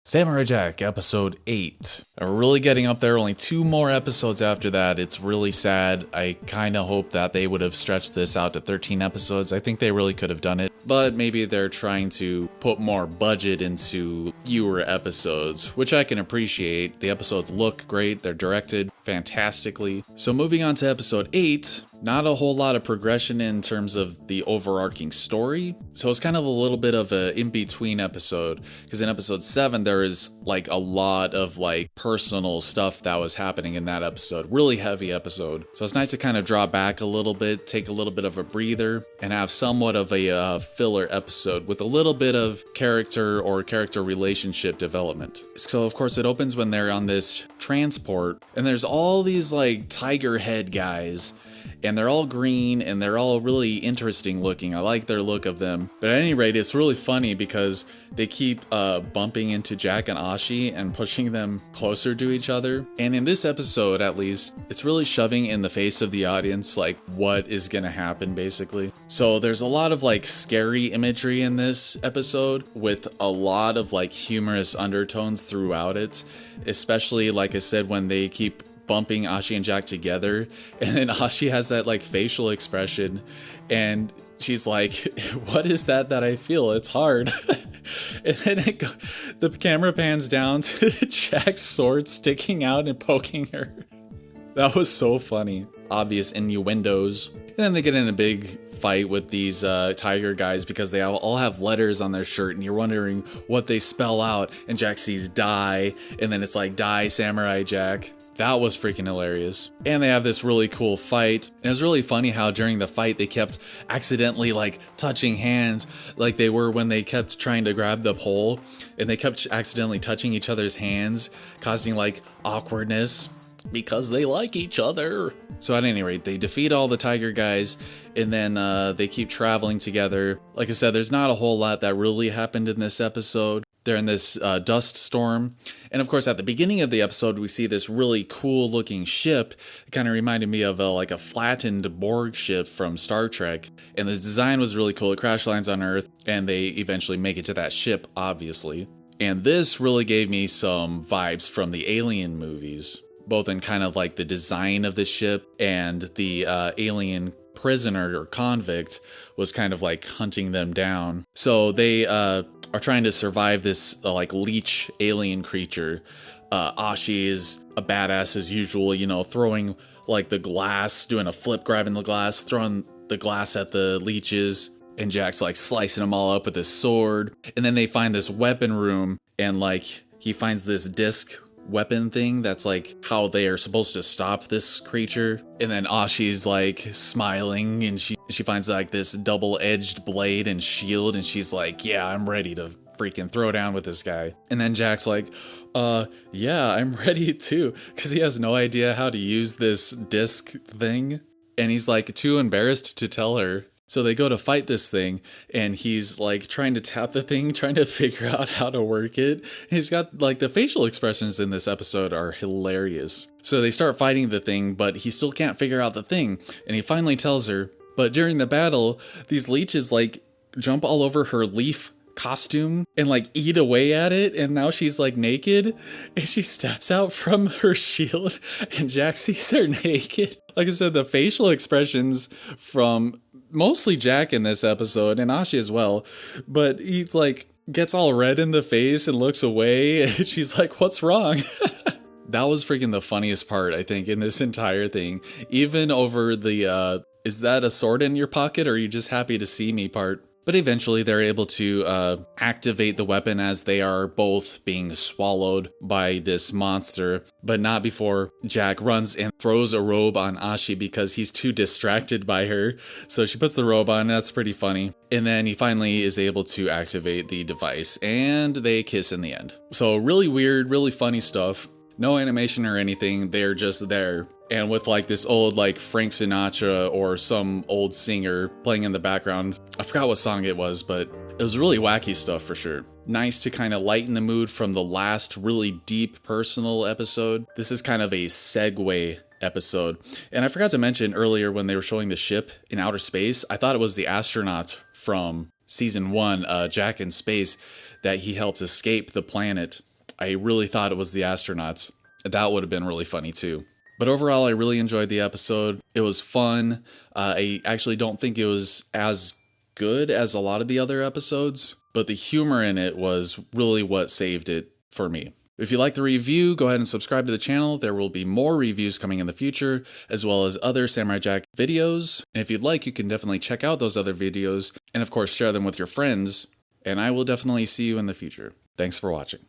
Samurai Jack, episode 8. We're really getting up there, only 2 more episodes after that. It's really sad. I kind of hope that they would have stretched this out to 13 episodes. I think they really could have done it, but maybe they're trying to put more budget into fewer episodes, which I can appreciate. The episodes look great, they're directed fantastically. So moving on to episode 8, not a whole lot of progression in terms of the overarching story. So it's kind of a little bit of a in-between episode, because in episode 7 there is like a lot of like personal stuff that was happening in that episode. Really heavy episode. So it's nice to kind of draw back a little bit, take a little bit of a breather, and have somewhat of a filler episode with a little bit of character or character relationship development. So of course it opens when they're on this transport, and there's all these like tiger head guys, and they're all green and they're all really interesting looking. I like their look of them. But at any rate, it's really funny because they keep bumping into Jack and Ashi and pushing them closer to each other. And in this episode, at least, it's really shoving in the face of the audience like what is gonna happen basically. So there's a lot of like scary imagery in this episode with a lot of like humorous undertones throughout it. Especially like I said, when they keep bumping Ashi and Jack together, and then Ashi has that like facial expression and she's like, what is that I feel? It's hard. And then the camera pans down to Jack's sword sticking out and poking her. That was so funny. Obvious innuendos. And then they get in a big fight with these tiger guys because they all have letters on their shirt, and you're wondering what they spell out, and Jack sees die, and then it's like die Samurai Jack. That was freaking hilarious. And they have this really cool fight. And it was really funny how during the fight they kept accidentally like touching hands like they were when they kept trying to grab the pole, and they kept accidentally touching each other's hands, causing like awkwardness because they like each other. So at any rate, they defeat all the tiger guys, and then they keep traveling together. Like I said, there's not a whole lot that really happened in this episode. They're in this dust storm. And of course, at the beginning of the episode, we see this really cool looking ship. It kind of reminded me of like a flattened Borg ship from Star Trek. And the design was really cool. It crash lands on Earth, and they eventually make it to that ship, obviously. And this really gave me some vibes from the Alien movies, both in kind of like the design of the ship, and the alien prisoner or convict was kind of like hunting them down. So they are trying to survive this like leech alien creature. Ashi is a badass as usual, you know, throwing like the glass, doing a flip, grabbing the glass, throwing the glass at the leeches, and Jack's like slicing them all up with his sword. And then they find this weapon room, and like he finds this disc weapon thing that's like how they are supposed to stop this creature. And then Ashi's like smiling, and she finds like this double-edged blade and shield, and she's like, yeah, I'm ready to freaking throw down with this guy. And then Jack's like, yeah, I'm ready too, because he has no idea how to use this disc thing, and he's like too embarrassed to tell her. So they go to fight this thing, and he's like trying to tap the thing, trying to figure out how to work it. He's got like the facial expressions in this episode are hilarious. So they start fighting the thing, but he still can't figure out the thing. And he finally tells her, but during the battle, these leeches like jump all over her leaf costume and like eat away at it, and now she's like naked, and she steps out from her shield, and Jack sees her naked. Like I said, the facial expressions from mostly Jack in this episode, and Ashi as well, but he's like gets all red in the face and looks away, and she's like, what's wrong? That was freaking the funniest part, I think, in this entire thing, even over the is that a sword in your pocket, or are you just happy to see me part. But eventually they're able to activate the weapon as they are both being swallowed by this monster, but not before Jack runs and throws a robe on Ashi because he's too distracted by her. So she puts the robe on, that's pretty funny. And then he finally is able to activate the device, and they kiss in the end. So really weird, really funny stuff. No animation or anything, they're just there. And with like this old like Frank Sinatra or some old singer playing in the background. I forgot what song it was, but it was really wacky stuff for sure. Nice to kind of lighten the mood from the last really deep personal episode. This is kind of a segue episode. And I forgot to mention earlier when they were showing the ship in outer space, I thought it was the astronaut from season 1, Jack in Space, that he helps escape the planet. I really thought it was the astronauts. That would have been really funny too. But overall, I really enjoyed the episode. It was fun. I actually don't think it was as good as a lot of the other episodes, but the humor in it was really what saved it for me. If you like the review, go ahead and subscribe to the channel. There will be more reviews coming in the future, as well as other Samurai Jack videos. And if you'd like, you can definitely check out those other videos, and of course share them with your friends. And I will definitely see you in the future. Thanks for watching.